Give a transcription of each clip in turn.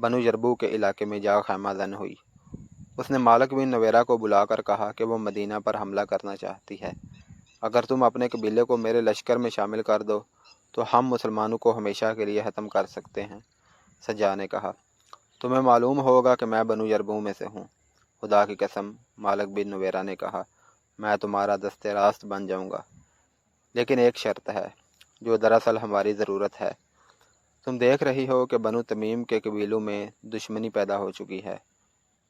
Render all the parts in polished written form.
بنو جربو کے علاقے میں جا خیمہ زن ہوئی۔ اس نے مالک بن نویرہ کو بلا کر کہا کہ وہ مدینہ پر حملہ کرنا چاہتی ہے۔ اگر تم اپنے قبیلے کو میرے لشکر میں شامل کر دو تو ہم مسلمانوں کو ہمیشہ کے لیے ختم کر سکتے ہیں۔ سجا نے کہا، تمہیں معلوم ہوگا کہ میں بنو جربو میں سے ہوں۔ خدا کی قسم، مالک بن نویرہ نے کہا، میں تمہارا دست راست بن جاؤں گا، لیکن ایک شرط ہے جو دراصل ہماری ضرورت ہے۔ تم دیکھ رہی ہو کہ بنو تمیم کے قبیلوں میں دشمنی پیدا ہو چکی ہے۔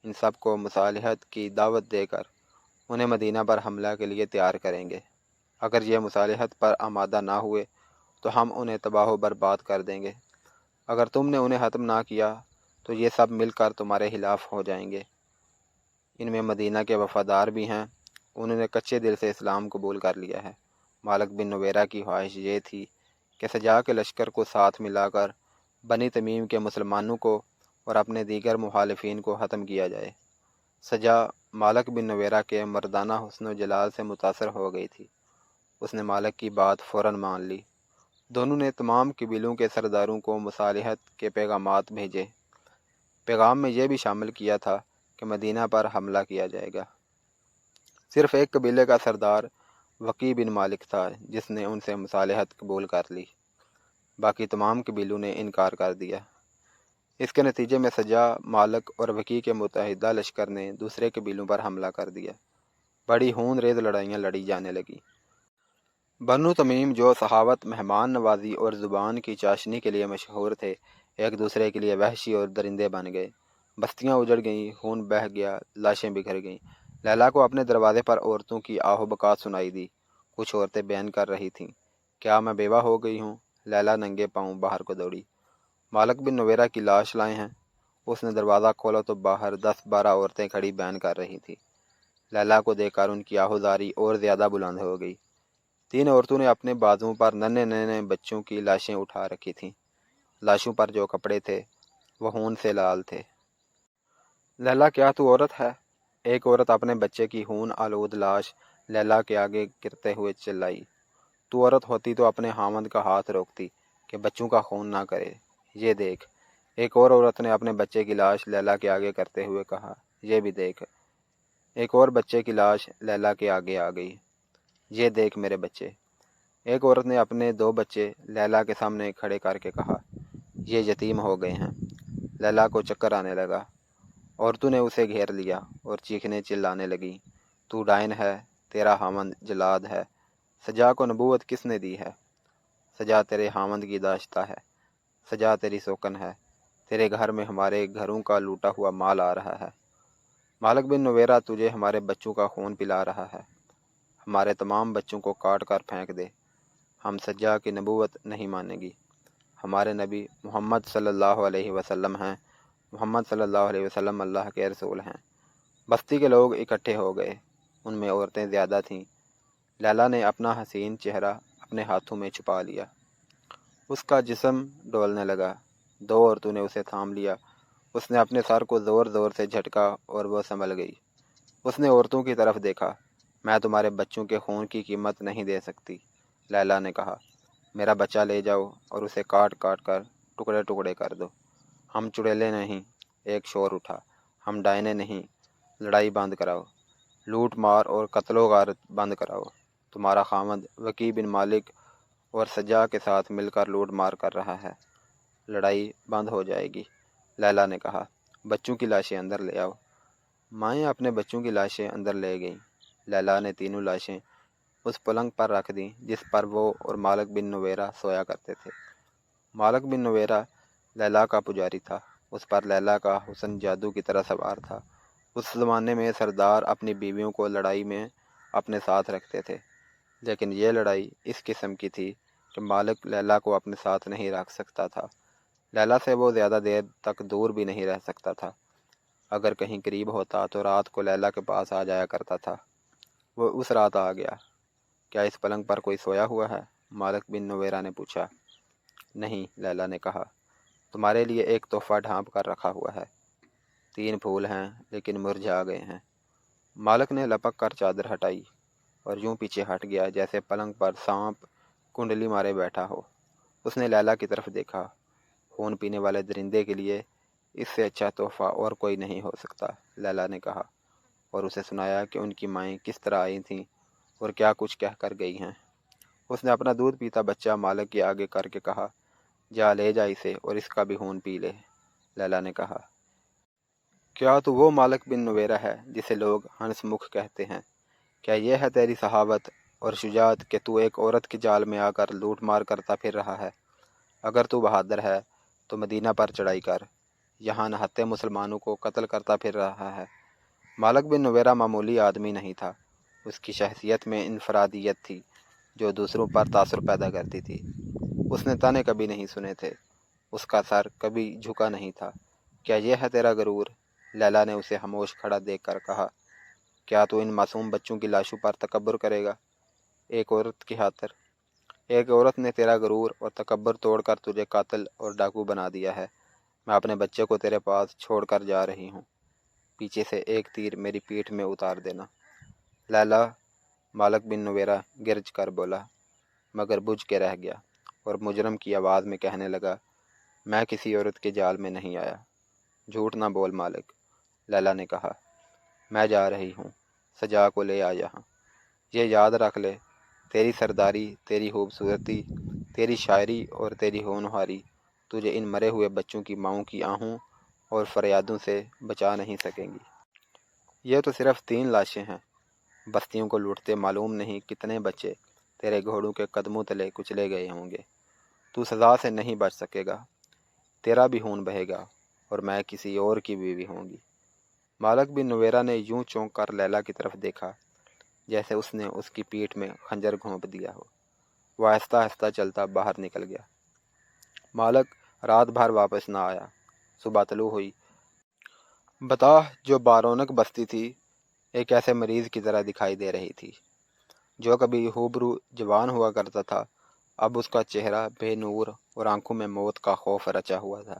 ان سب کو مصالحت کی دعوت دے کر انہیں مدینہ پر حملہ کے لیے تیار کریں گے۔ اگر یہ مصالحت پر آمادہ نہ ہوئے تو ہم انہیں تباہ و برباد کر دیں گے۔ اگر تم نے انہیں ختم نہ کیا تو یہ سب مل کر تمہارے خلاف ہو جائیں گے۔ ان میں مدینہ کے وفادار بھی ہیں، انہوں نے کچے دل سے اسلام قبول کر لیا ہے۔ مالک بن نویرہ کی خواہش یہ تھی کہ سجا کے لشکر کو ساتھ ملا کر بنی تمیم کے مسلمانوں کو اور اپنے دیگر مخالفین کو ختم کیا جائے۔ سجا مالک بن نویرہ کے مردانہ حسن و جلال سے متاثر ہو گئی تھی۔ اس نے مالک کی بات فوراً مان لی۔ دونوں نے تمام قبیلوں کے سرداروں کو مصالحت کے پیغامات بھیجے۔ پیغام میں یہ بھی شامل کیا تھا کہ مدینہ پر حملہ کیا جائے گا۔ صرف ایک قبیلے کا سردار وقی بن مالک تھا جس نے ان سے مصالحت قبول کر لی، باقی تمام قبیلوں نے انکار کر دیا۔ اس کے نتیجے میں سجا، مالک اور وقی کے متحدہ لشکر نے دوسرے قبیلوں پر حملہ کر دیا۔ بڑی خون ریز لڑائیاں لڑی جانے لگیں۔ بنو تمیم جو سخاوت، مہمان نوازی اور زبان کی چاشنی کے لیے مشہور تھے، ایک دوسرے کے لیے وحشی اور درندے بن گئے۔ بستیاں اجڑ گئیں، خون بہہ گیا، لاشیں بکھر گئیں۔ لیلا کو اپنے دروازے پر عورتوں کی آہ و بکا سنائی دی۔ کچھ عورتیں بیان کر رہی تھیں، کیا میں بیوہ ہو گئی ہوں؟ لیلا ننگے پاؤں باہر کو دوڑی۔ مالک بن نویرہ کی لاش لائے ہیں۔ اس نے دروازہ کھولا تو باہر 10-12 عورتیں کھڑی بیان کر رہی تھیں۔ لیلا کو دیکھ کر ان کی آہوزاری اور زیادہ بلند ہو گئی۔ 3 عورتوں نے اپنے بازوؤں پر ننھے ننھے بچوں کی لاشیں اٹھا رکھی تھیں۔ لاشوں پر جو کپڑے تھے وہ خون سے لال تھے۔ لیلا، کیا تو عورت ہے؟ ایک عورت اپنے بچے کی خون آلود لاش لیلا کے آگے گرتے ہوئے چلائی۔ تو عورت ہوتی تو اپنے خاوند کا ہاتھ روکتی کہ بچوں کا خون نہ کرے۔ یہ دیکھ۔ ایک اور عورت نے اپنے بچے کی لاش لیلا کے آگے کرتے ہوئے کہا، یہ بھی دیکھ۔ ایک اور بچے کی لاش لیلا کے آگے آ گئی۔ یہ دیکھ میرے بچے۔ ایک عورت نے اپنے 2 بچے لیلا کے سامنے کھڑے کر کے کہا، یہ یتیم ہو گئے ہیں۔ لیلا کو چکر آنے لگا۔ عورتوں نے اسے گھیر لیا اور چیخنے چلانے لگیں، تو ڈائن ہے، تیرا خاوند جلاد ہے۔ سجا کو نبوت کس نے دی ہے؟ سجا تیرے خاوند کی داشتہ ہے۔ سجا تیری سوکن ہے۔ تیرے گھر میں ہمارے گھروں کا لوٹا ہوا مال آ رہا ہے۔ مالک بن نویرہ تجھے ہمارے بچوں کا خون پلا رہا ہے۔ ہمارے تمام بچوں کو کاٹ کر پھینک دے۔ ہم سجا کی نبوت نہیں مانیں گی۔ ہمارے نبی محمد صلی اللہ علیہ وسلم ہیں۔ محمد صلی اللہ علیہ وسلم اللہ کے رسول ہیں۔ بستی کے لوگ اکٹھے ہو گئے۔ ان میں عورتیں زیادہ تھیں۔ لیلا نے اپنا حسین چہرہ اپنے ہاتھوں میں چھپا لیا۔ اس کا جسم ڈولنے لگا۔ 2 عورتوں نے اسے تھام لیا۔ اس نے اپنے سر کو زور زور سے جھٹکا اور وہ سنبھل گئی۔ اس نے عورتوں کی طرف دیکھا۔ میں تمہارے بچوں کے خون کی قیمت نہیں دے سکتی، لیلا نے کہا۔ میرا بچہ لے جاؤ اور اسے کاٹ کاٹ کر ٹکڑے ٹکڑے کر دو۔ ہم چڑیلے نہیں، ایک شور اٹھا، ہم ڈائنے نہیں۔ لڑائی بند کراؤ، لوٹ مار اور قتل و غارت بند کراؤ۔ تمہارا خاوند وقی بن مالک اور سجا کے ساتھ مل کر لوٹ مار کر رہا ہے۔ لڑائی بند ہو جائے گی، لیلا نے کہا۔ بچوں کی لاشیں اندر لے آؤ۔ مائیں اپنے بچوں کی لاشیں اندر لے گئیں۔ لیلا نے تینوں لاشیں اس پلنگ پر رکھ دیں جس پر وہ اور مالک بن نویرہ سویا کرتے تھے۔ مالک بن نویرہ لیلا کا پجاری تھا۔ اس پر لیلا کا حسن جادو کی طرح سوار تھا۔ اس زمانے میں سردار اپنی بیویوں کو لڑائی میں اپنے ساتھ رکھتے تھے، لیکن یہ لڑائی اس قسم کی تھی کہ مالک لیلا کو اپنے ساتھ نہیں رکھ سکتا تھا۔ لیلا سے وہ زیادہ دیر تک دور بھی نہیں رہ سکتا تھا۔ اگر کہیں قریب ہوتا تو رات کو لیلا کے پاس آ جایا کرتا تھا۔ وہ اس رات آ گیا۔ کیا اس پلنگ پر کوئی سویا ہوا ہے؟ مالک بن نویرہ نے پوچھا۔ نہیں، لیلا نے کہا، تمہارے لیے ایک تحفہ ڈھانپ کر رکھا ہوا ہے۔ 3 پھول ہیں لیکن مرجھا گئے ہیں۔ مالک نے لپک کر چادر ہٹائی اور یوں پیچھے ہٹ گیا جیسے پلنگ پر سانپ کنڈلی مارے بیٹھا ہو۔ اس نے لیلا کی طرف دیکھا۔ خون پینے والے درندے کے لیے اس سے اچھا تحفہ اور کوئی نہیں ہو سکتا، لیلا نے کہا، اور اسے سنایا کہ ان کی مائیں کس طرح آئی تھیں اور کیا کچھ کہہ کر گئی ہیں۔ اس نے اپنا دودھ پیتا بچہ مالک کے آگے کر کے کہا، جا لے جا اسے اور اس کا بھی خون پی لے۔ لیلا نے کہا، کیا تو وہ مالک بن نویرہ ہے جسے لوگ ہنس مکھ کہتے ہیں؟ کیا یہ ہے تیری صحابت اور شجاعت کہ تو ایک عورت کے جال میں آ کر لوٹ مار کرتا پھر رہا ہے؟ اگر تو بہادر ہے تو مدینہ پر چڑھائی کر، یہاں نہتے مسلمانوں کو قتل کرتا پھر رہا ہے۔ مالک بن نویرہ معمولی آدمی نہیں تھا، اس کی شخصیت میں انفرادیت تھی جو دوسروں پر تاثر پیدا کرتی تھی۔ اس نے تانے کبھی نہیں سنے تھے، اس کا سر کبھی جھکا نہیں تھا۔ کیا یہ ہے تیرا غرور؟ لیلا نے اسے خاموش کھڑا دیکھ کر کہا، کیا تو ان معصوم بچوں کی لاشوں پر تکبر کرے گا؟ ایک عورت کی خاطر؟ ایک عورت نے تیرا غرور اور تکبر توڑ کر تجھے قاتل اور ڈاکو بنا دیا ہے۔ میں اپنے بچے کو تیرے پاس چھوڑ کر جا رہی ہوں، پیچھے سے ایک تیر میری پیٹھ میں اتار دینا۔ لیلا، مالک بن نویرہ گرج کر بولا، مگر بجھ کے رہ گیا اور مجرم کی آواز میں کہنے لگا، میں کسی عورت کے جال میں نہیں آیا۔ جھوٹ نہ بول مالک، لیلا نے کہا، میں جا رہی ہوں، سجا کو لے آ یہاں۔ یہ یاد رکھ لے، تیری سرداری، تیری خوبصورتی، تیری شاعری اور تیری ہونہاری تجھے ان مرے ہوئے بچوں کی ماؤں کی آہوں اور فریادوں سے بچا نہیں سکیں گی۔ یہ تو صرف 3 لاشیں ہیں، بستیوں کو لوٹتے معلوم نہیں کتنے بچے تیرے گھوڑوں کے قدموں تلے کچلے گئے ہوں گے۔ تو سزا سے نہیں بچ سکے گا، تیرا بھی خون بہے گا اور میں کسی اور کی بیوی ہوں گی۔ مالک بن نویرہ نے یوں چونک کر لیلا کی طرف دیکھا جیسے اس نے اس کی پیٹھ میں خنجر گھونپ دیا ہو۔ وہ آہستہ آہستہ چلتا باہر نکل گیا۔ مالک رات بھر واپس نہ آیا۔ صبح طلوع ہوئی۔ بطاح جو بارونق بستی تھی، ایک ایسے مریض کی طرح دکھائی دے رہی تھی جو کبھی ہوبرو جوان ہوا کرتا تھا، اب اس کا چہرہ بے نور اور آنکھوں میں موت کا خوف رچا ہوا تھا۔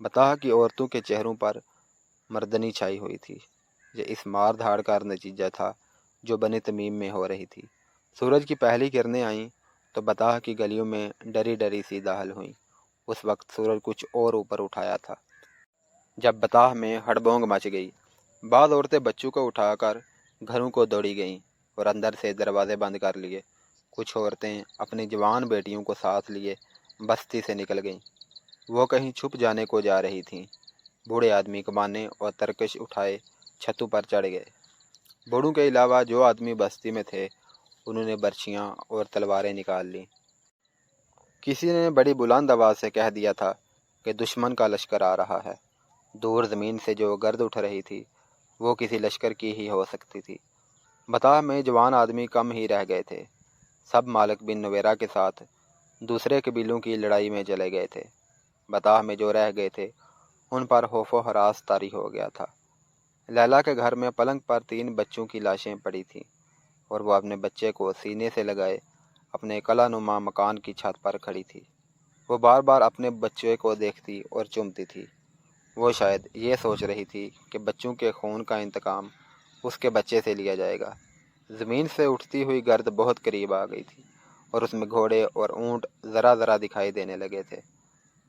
بطاح کی عورتوں کے چہروں پر مردنی چھائی ہوئی تھی۔ یہ اس مار دھاڑ کا نتیجہ تھا جو بنی تمیم میں ہو رہی تھی۔ سورج کی پہلی کرنیں آئیں تو بطاح کی گلیوں میں ڈری ڈری سی داخل ہوئیں۔ اس وقت سورج کچھ اور اوپر اٹھایا تھا جب بطاح میں ہڑبونگ مچ گئی۔ بعض عورتیں بچوں کو اٹھا کر گھروں کو دوڑی گئیں اور اندر سے دروازے بند کر لیے۔ کچھ عورتیں اپنی جوان بیٹیوں کو ساتھ لیے بستی سے نکل گئیں۔ وہ کہیں چھپ جانے کو جا رہی تھیں۔ بوڑھے آدمی کمانے اور ترکش اٹھائے چھتوں پر چڑھ گئے۔ بوڑھوں کے علاوہ جو آدمی بستی میں تھے انہوں نے برچیاں اور تلواریں نکال لیں۔ کسی نے بڑی بلند آواز سے کہہ دیا تھا کہ دشمن کا لشکر آ رہا ہے۔ دور زمین سے جو گرد اٹھ رہی تھی وہ کسی لشکر کی ہی ہو سکتی تھی۔ بطاح میں جوان آدمی کم ہی رہ گئے تھے۔ سب مالک بن نویرہ کے ساتھ دوسرے قبیلوں کی لڑائی میں چلے گئے تھے۔ بطاح میں جو رہ گئے تھے ان پر خوف و ہراس طاری ہو گیا تھا۔ لیلا کے گھر میں پلنگ پر 3 بچوں کی لاشیں پڑی تھیں اور وہ اپنے بچے کو سینے سے لگائے اپنے قلعہ نما مکان کی چھت پر کھڑی تھی۔ وہ بار بار اپنے بچے کو دیکھتی اور چومتی تھی۔ وہ شاید یہ سوچ رہی تھی کہ بچوں کے خون کا انتقام اس کے بچے سے لیا جائے گا۔ زمین سے اٹھتی ہوئی گرد بہت قریب آ گئی تھی اور اس میں گھوڑے اور اونٹ ذرا ذرا دکھائی دینے لگے تھے۔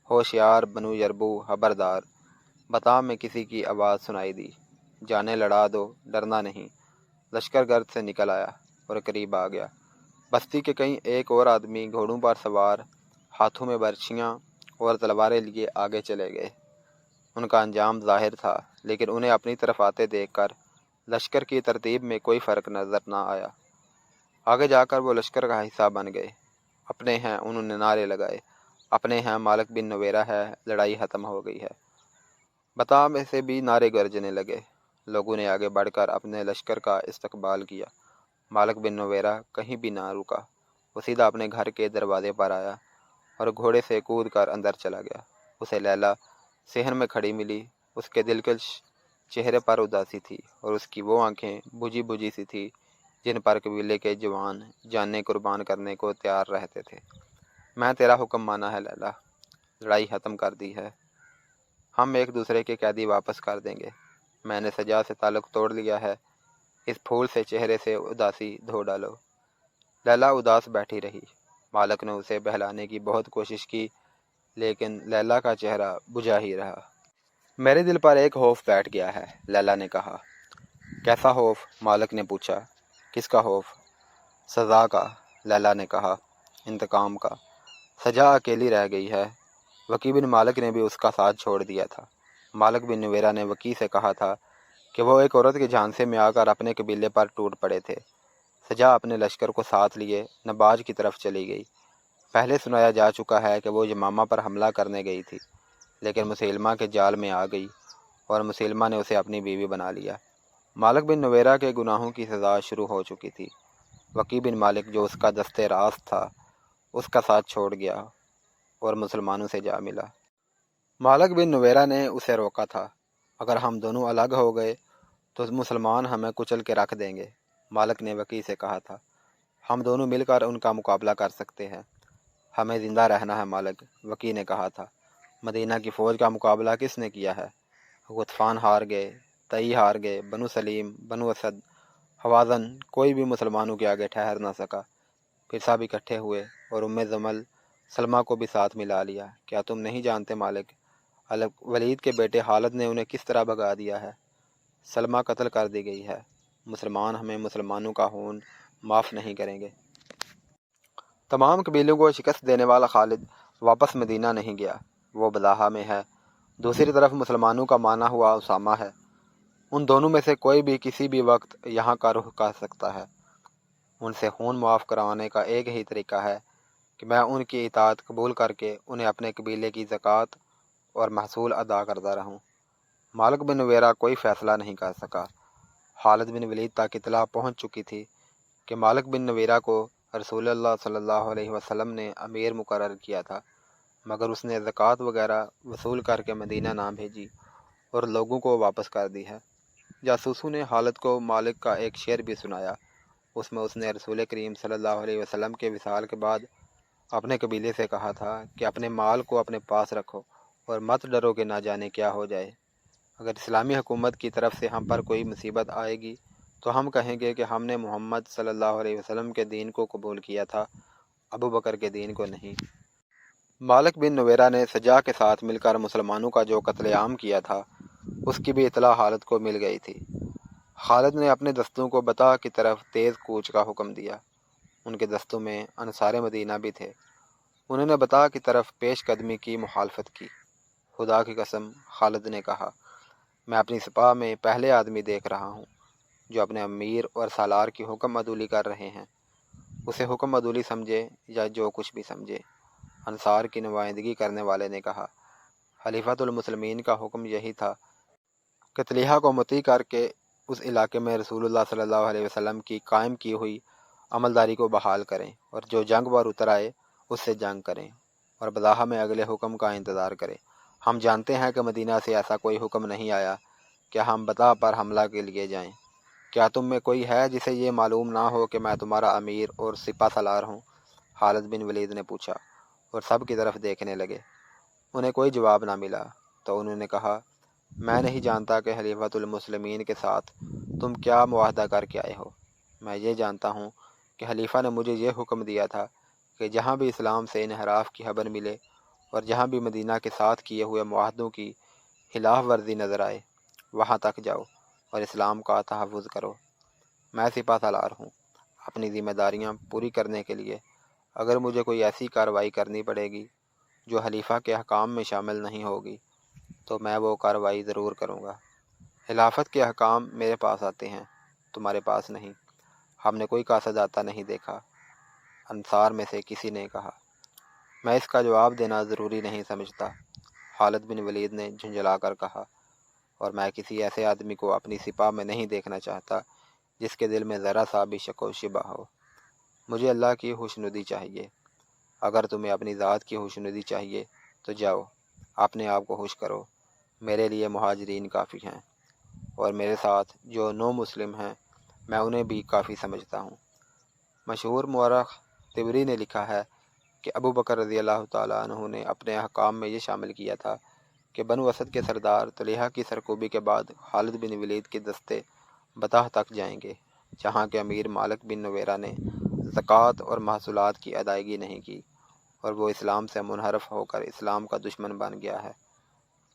ہوشیار بنو یربو، خبردار! بطاح میں کسی کی آواز سنائی دی، جانے لڑا دو، ڈرنا نہیں۔ لشکر گرد سے نکل آیا اور قریب آ گیا۔ بستی کے کئی ایک اور آدمی گھوڑوں پر سوار، ہاتھوں میں برچیاں اور تلواریں لیے آگے چلے گئے۔ ان کا انجام ظاہر تھا، لیکن انہیں اپنی طرف آتے دیکھ کر لشکر کی ترتیب میں کوئی فرق نظر نہ آیا۔ آگے جا کر وہ لشکر کا حصہ بن گئے۔ اپنے ہیں، انہوں نے نعرے لگائے، اپنے ہیں، مالک بن نویرہ ہے، لڑائی ختم ہو گئی ہے۔ بطاح میں سے بھی نعرے گرجنے لگے۔ لوگوں نے آگے بڑھ کر اپنے لشکر کا استقبال کیا۔ مالک بن نویرہ کہیں بھی نہ رکا۔ وہ سیدھا اپنے گھر کے دروازے پر آیا اور گھوڑے سے کود کر اندر چلا گیا۔ اسے لیلا صحن میں کھڑی ملی۔ اس کے دلکش چہرے پر اداسی تھی اور اس کی وہ آنکھیں بجھی بجھی سی تھی جن پر قبیلے کے جوان جانیں قربان کرنے کو تیار رہتے تھے۔ میں تیرا حکم مانا ہے لیلا، لڑائی ختم کر دی ہے، ہم ایک دوسرے کے قیدی واپس کر دیں گے۔ میں نے سجا سے تعلق توڑ لیا ہے، اس پھول سے چہرے سے اداسی دھو ڈالو۔ لیلا اداس بیٹھی رہی۔ مالک نے اسے بہلانے کی بہت کوشش کی لیکن لیلا کا چہرہ بجھا ہی رہا۔ میرے دل پر ایک خوف بیٹھ گیا ہے، لیلا نے کہا۔ کیسا خوف؟ مالک نے پوچھا۔ کس کا خوف؟ سزا کا، لیلا نے کہا۔ انتقام کا۔ سجا اکیلی رہ گئی ہے۔ وکی بن مالک نے بھی اس کا ساتھ چھوڑ دیا تھا۔ مالک بن نویرہ نے وکی سے کہا تھا کہ وہ ایک عورت کے جھانسے میں آ کر اپنے قبیلے پر ٹوٹ پڑے تھے۔ سجا اپنے لشکر کو ساتھ لیے نباج کی طرف چلی گئی۔ پہلے سنایا جا چکا ہے کہ وہ یمامہ پر حملہ کرنے گئی تھی، لیکن مسیلمہ کے جال میں آ گئی اور مسیلمہ نے اسے اپنی بیوی بنا لیا۔ مالک بن نویرہ کے گناہوں کی سزا شروع ہو چکی تھی۔ وکی بن مالک جو اس کا دست راست تھا، اس کا ساتھ چھوڑ گیا اور مسلمانوں سے جا ملا۔ مالک بن نویرہ نے اسے روکا تھا۔ اگر ہم دونوں الگ ہو گئے تو مسلمان ہمیں کچل کے رکھ دیں گے، مالک نے وکی سے کہا تھا۔ ہم دونوں مل کر ان کا مقابلہ کر سکتے ہیں۔ ہمیں زندہ رہنا ہے مالک، وکی نے کہا تھا۔ مدینہ کی فوج کا مقابلہ کس نے کیا ہے؟ غطفان ہار گئے، تئی ہار گئے، بنو سلیم، بنو اسد، حوازن، کوئی بھی مسلمانوں کے آگے ٹھہر نہ سکا۔ پھر سب اکٹھے ہوئے اور زمل سلمہ کو بھی ساتھ ملا لیا۔ کیا تم نہیں جانتے مالک، ولید کے بیٹے خالد نے انہیں کس طرح بھگا دیا ہے؟ سلمہ قتل کر دی گئی ہے۔ مسلمان ہمیں مسلمانوں کا خون معاف نہیں کریں گے۔ تمام قبیلوں کو شکست دینے والا خالد واپس مدینہ نہیں گیا، وہ بلاہا میں ہے۔ دوسری طرف مسلمانوں کا مانا ہوا اسامہ ہے۔ ان دونوں میں سے کوئی بھی کسی بھی وقت یہاں کا رخ کر سکتا ہے۔ ان سے خون معاف کروانے کا ایک ہی طریقہ ہے کہ میں ان کی اطاعت قبول کر کے انہیں اپنے قبیلے کی زکوٰۃ اور محصول ادا کرتا رہوں۔ مالک بن نویرہ کوئی فیصلہ نہیں کر سکا۔ خالد بن ولید تک اطلاع پہنچ چکی تھی کہ مالک بن نویرہ کو رسول اللہ صلی اللہ علیہ وسلم نے امیر مقرر کیا تھا، مگر اس نے زکوٰۃ وغیرہ وصول کر کے مدینہ نہ بھیجی اور لوگوں کو واپس کر دی ہے۔ جاسوسوں نے خالد کو مالک کا ایک شعر بھی سنایا۔ اس میں اس نے رسول کریم صلی اللہ علیہ وسلم کے وصال کے بعد اپنے قبیلے سے کہا تھا کہ اپنے مال کو اپنے پاس رکھو اور مت ڈرو کہ نہ جانے کیا ہو جائے۔ اگر اسلامی حکومت کی طرف سے ہم پر کوئی مصیبت آئے گی تو ہم کہیں گے کہ ہم نے محمد صلی اللہ علیہ وسلم کے دین کو قبول کیا تھا، ابو بکر کے دین کو نہیں۔ مالک بن نویرہ نے سجا کے ساتھ مل کر مسلمانوں کا جو قتل عام کیا تھا، اس کی بھی اطلاع خالد کو مل گئی تھی۔ خالد نے اپنے دستوں کو بطح کی طرف تیز کوچ کا حکم دیا۔ ان کے دستوں میں انصار مدینہ بھی تھے۔ انہوں نے بطح کی طرف پیش قدمی کی مخالفت کی۔ خدا کی قسم، خالد نے کہا، میں اپنی سپاہ میں پہلے آدمی دیکھ رہا ہوں جو اپنے امیر اور سالار کی حکم عدولی کر رہے ہیں۔ اسے حکم عدولی سمجھے یا جو کچھ بھی سمجھے، انصار کی نمائندگی کرنے والے نے کہا۔ خلیفۃ المسلمین کا حکم یہی تھا کہ طلحہ کو مطیع کر کے اس علاقے میں رسول اللہ صلی اللہ علیہ وسلم کی قائم کی ہوئی عملداری کو بحال کریں اور جو جنگ پر اتر آئے اس سے جنگ کریں اور بلاہا میں اگلے حکم کا انتظار کریں۔ ہم جانتے ہیں کہ مدینہ سے ایسا کوئی حکم نہیں آیا کہ ہم بطح پر حملہ کے لیے جائیں۔ کیا تم میں کوئی ہے جسے یہ معلوم نہ ہو کہ میں تمہارا امیر اور سپہ سالار ہوں؟ خالد بن ولید نے پوچھا اور سب کی طرف دیکھنے لگے۔ انہیں کوئی جواب نہ ملا تو انہوں نے کہا، میں نہیں جانتا کہ خلیفۃ المسلمین کے ساتھ تم کیا معاہدہ کر کے آئے ہو۔ میں یہ جانتا ہوں کہ خلیفہ نے مجھے یہ حکم دیا تھا کہ جہاں بھی اسلام سے انحراف کی خبر ملے اور جہاں بھی مدینہ کے ساتھ کیے ہوئے معاہدوں کی خلاف ورزی نظر آئے وہاں تک جاؤ اور اسلام کا تحفظ کرو۔ میں سپہ سالار ہوں۔ اپنی ذمہ داریاں پوری کرنے کے لیے اگر مجھے کوئی ایسی کارروائی کرنی پڑے گی جو خلیفہ کے احکام میں شامل نہیں ہوگی تو میں وہ کارروائی ضرور کروں گا۔ خلافت کے احکام میرے پاس آتے ہیں، تمہارے پاس نہیں۔ ہم نے کوئی قاصد آتا نہیں دیکھا، انصار میں سے کسی نے کہا۔ میں اس کا جواب دینا ضروری نہیں سمجھتا، خالد بن ولید نے جھنجھلا کر کہا، اور میں کسی ایسے آدمی کو اپنی سپاہ میں نہیں دیکھنا چاہتا جس کے دل میں ذرا سا بھی شک و شبہ ہو۔ مجھے اللہ کی خوشنودی چاہیے۔ اگر تمہیں اپنی ذات کی خوشنودی چاہیے تو جاؤ، اپنے آپ کو خوش کرو۔ میرے لیے مہاجرین کافی ہیں، اور میرے ساتھ جو نو مسلم ہیں میں انہیں بھی کافی سمجھتا ہوں۔ مشہور مورخ طبری نے لکھا ہے کہ ابو بکر رضی اللہ تعالیٰ عنہ نے اپنے احکام میں یہ شامل کیا تھا کہ بنو اسد کے سردار طلحہ کی سرکوبی کے بعد خالد بن ولید کے دستے بطح تک جائیں گے، جہاں کے امیر مالک بن نویرہ نے زکوٰۃ اور محصولات کی ادائیگی نہیں کی اور وہ اسلام سے منحرف ہو کر اسلام کا دشمن بن گیا ہے۔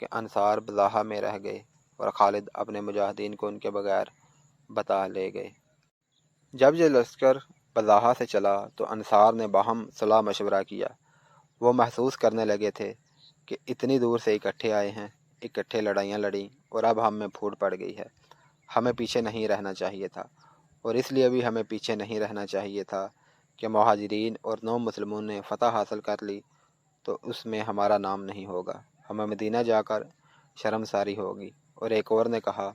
کہ انصار بلاہا میں رہ گئے اور خالد اپنے مجاہدین کو ان کے بغیر بتا لے گئے۔ جب یہ لشکر بلاہا سے چلا تو انصار نے باہم صلاح مشورہ کیا۔ وہ محسوس کرنے لگے تھے کہ اتنی دور سے اکٹھے آئے ہیں، اکٹھے لڑائیاں لڑیں اور اب ہم میں پھوٹ پڑ گئی ہے۔ ہمیں پیچھے نہیں رہنا چاہیے تھا، اور اس لیے بھی ہمیں پیچھے نہیں رہنا چاہیے تھا کہ مہاجرین اور نو مسلموں نے فتح حاصل کر لی تو اس میں ہمارا نام نہیں ہوگا، ہمیں مدینہ جا کر شرمساری ہوگی۔ اور ایک اور نے کہا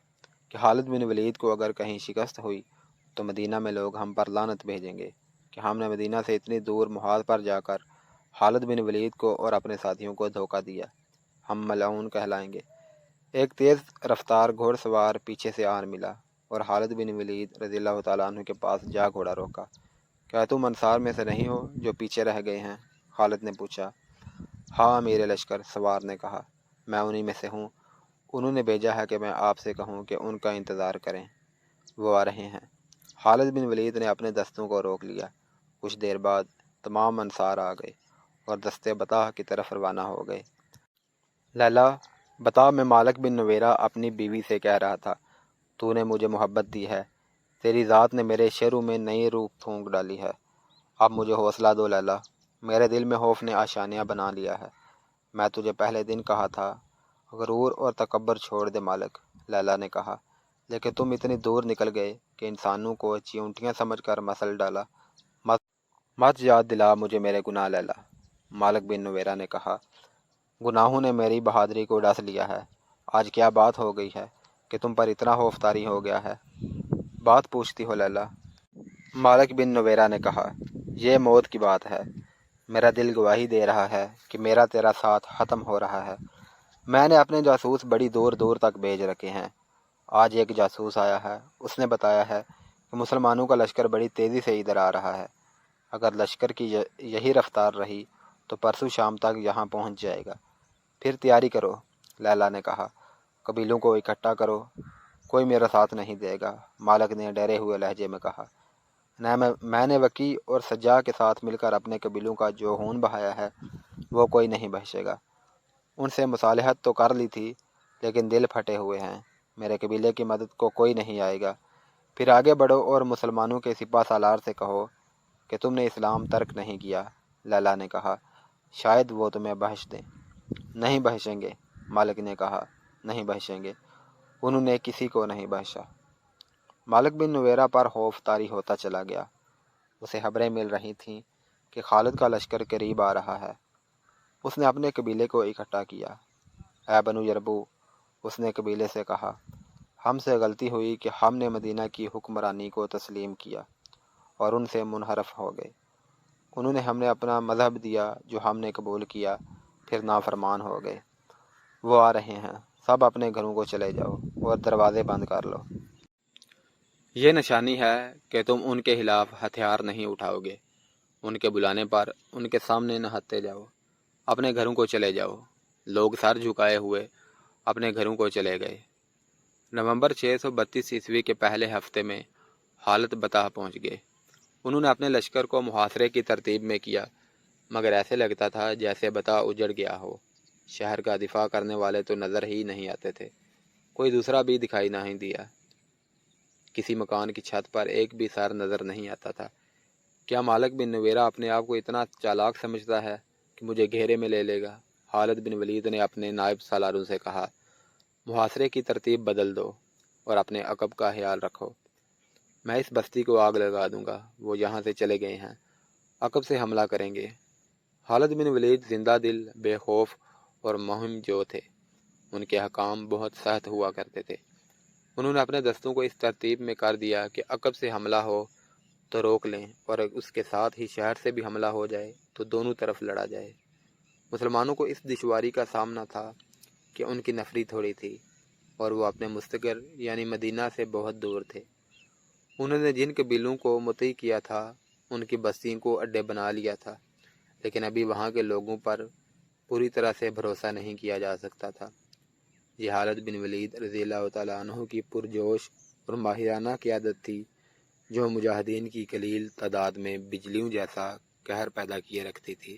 کہ خالد بن ولید کو اگر کہیں شکست ہوئی تو مدینہ میں لوگ ہم پر لعنت بھیجیں گے کہ ہم نے مدینہ سے اتنی دور محاذ پر جا کر خالد بن ولید کو اور اپنے ساتھیوں کو دھوکہ دیا، ہم ملعون کہلائیں گے۔ ایک تیز رفتار گھوڑ سوار پیچھے سے آن ملا اور خالد بن ولید رضی اللہ تعالیٰ عنہ کے پاس جا گھوڑا روکا۔ کیا تم انصار میں سے نہیں ہو جو پیچھے رہ گئے ہیں؟ خالد نے پوچھا۔ ہاں امیر لشکر، سوار نے کہا، میں انہی میں سے ہوں۔ انہوں نے بھیجا ہے کہ میں آپ سے کہوں کہ ان کا انتظار کریں، وہ آ رہے ہیں۔ خالد بن ولید نے اپنے دستوں کو روک لیا۔ کچھ دیر بعد تمام انصار آ گئے اور دستے بطح کی طرف روانہ ہو گئے۔ لیلا، بتا، میں مالک بن نویرہ اپنی بیوی سے کہہ رہا تھا، تو نے مجھے محبت دی ہے، تیری ذات نے میرے شعروں میں نئی روح پھونک ڈالی ہے۔ اب مجھے حوصلہ دو لیلا، میرے دل میں خوف نے آشیانہ بنا لیا ہے۔ میں تجھے پہلے دن کہا تھا غرور اور تکبر چھوڑ دے مالک، لیلا نے کہا، لیکن تم اتنی دور نکل گئے کہ انسانوں کو چیونٹیاں سمجھ کر مسل ڈالا۔ مت یاد دلا مجھے میرے گناہ لیلا، مالک بن نویرہ نے کہا، گناہوں نے میری بہادری کو ڈس لیا ہے۔ آج کیا بات ہو گئی ہے کہ تم پر اتنا خوف طاری ہو گیا ہے؟ بات پوچھتی ہو لیلا، مالک بن نویرہ نے کہا، یہ موت کی بات ہے۔ میرا دل گواہی دے رہا ہے کہ میرا تیرا ساتھ ختم ہو رہا ہے۔ میں نے اپنے جاسوس بڑی دور دور تک بھیج رکھے ہیں۔ آج ایک جاسوس آیا ہے، اس نے بتایا ہے کہ مسلمانوں کا لشکر بڑی تیزی سے ادھر آ رہا ہے۔ اگر لشکر کی یہی رفتار رہی تو پرسوں شام تک یہاں پہنچ جائے گا۔ پھر تیاری کرو، لیلا نے کہا، قبیلوں کو اکٹھا کرو، کوئی میرا ساتھ نہیں دے گا، مالک نے ڈرے ہوئے لہجے میں کہا۔ میں نے وکی اور سجا کے ساتھ مل کر اپنے قبیلوں کا جو خون بہایا ہے وہ کوئی نہیں بخشے گا۔ ان سے مصالحت تو کر لی تھی لیکن دل پھٹے ہوئے ہیں، میرے قبیلے کی مدد کو کوئی نہیں آئے گا۔ پھر آگے بڑھو اور مسلمانوں کے سپہ سالار سے کہو کہ تم نے اسلام ترک نہیں کیا، لیلا نے کہا، شاید وہ تمہیں بخش دیں۔ نہیں بخشیں گے، مالک نے کہا، نہیں بخشیں گے، انہوں نے کسی کو نہیں بخشا۔ مالک بن نویرہ پر خوف طاری ہوتا چلا گیا۔ اسے خبریں مل رہی تھیں کہ خالد کا لشکر قریب آ رہا ہے۔ اس نے اپنے قبیلے کو اکٹھا کیا۔ اے بنو یربو، اس نے قبیلے سے کہا، ہم سے غلطی ہوئی کہ ہم نے مدینہ کی حکمرانی کو تسلیم کیا اور ان سے منحرف ہو گئے۔ انہوں نے ہمیں اپنا مذہب دیا جو ہم نے قبول کیا، پھر نافرمان ہو گئے۔ وہ آ رہے ہیں، سب اپنے گھروں کو چلے جاؤ اور دروازے بند کر لو۔ یہ نشانی ہے کہ تم ان کے خلاف ہتھیار نہیں اٹھاؤ گے۔ ان کے بلانے پر ان کے سامنے نہ ہتے جاؤ، اپنے گھروں کو چلے جاؤ۔ لوگ سر جھکائے ہوئے اپنے گھروں کو چلے گئے۔ نومبر 632 عیسوی کے پہلے ہفتے میں حالت بطح پہنچ گئے۔ انہوں نے اپنے لشکر کو محاصرے کی ترتیب میں کیا، مگر ایسے لگتا تھا جیسے بطح اجڑ گیا ہو۔ شہر کا دفاع کرنے والے تو نظر ہی نہیں آتے تھے، کوئی دوسرا بھی دکھائی نہیں دیا۔ کسی مکان کی چھت پر ایک بھی سر نظر نہیں آتا تھا۔ کیا مالک بن نویرہ اپنے آپ کو اتنا چالاک سمجھتا ہے کہ مجھے گھیرے میں لے لے گا؟ خالد بن ولید نے اپنے نائب سالاروں سے کہا، محاصرے کی ترتیب بدل دو اور اپنے عقب کا خیال رکھو۔ میں اس بستی کو آگ لگا دوں گا، وہ یہاں سے چلے گئے ہیں، عقب سے حملہ کریں گے۔ خالد بن ولید زندہ دل، بے خوف اور مہم جو تھے۔ ان کے حکام بہت سخت ہوا کرتے تھے۔ انہوں نے اپنے دستوں کو اس ترتیب میں کر دیا کہ عقب سے حملہ ہو تو روک لیں اور اس کے ساتھ ہی شہر سے بھی حملہ ہو جائے تو دونوں طرف لڑا جائے۔ مسلمانوں کو اس دشواری کا سامنا تھا کہ ان کی نفری تھوڑی تھی اور وہ اپنے مستقر یعنی مدینہ سے بہت دور تھے۔ انہوں نے جن قبیلوں کو مطیع کیا تھا ان کی بستیوں کو اڈے بنا لیا تھا، لیکن ابھی وہاں کے لوگوں پر پوری طرح سے بھروسہ نہیں کیا جا سکتا تھا۔ یہ خالد بن ولید رضی اللہ تعالیٰ عنہ کی پرجوش اور ماہرانہ قیادت تھی جو مجاہدین کی قلیل تعداد میں بجلیوں جیسا قہر پیدا کیے رکھتی تھی۔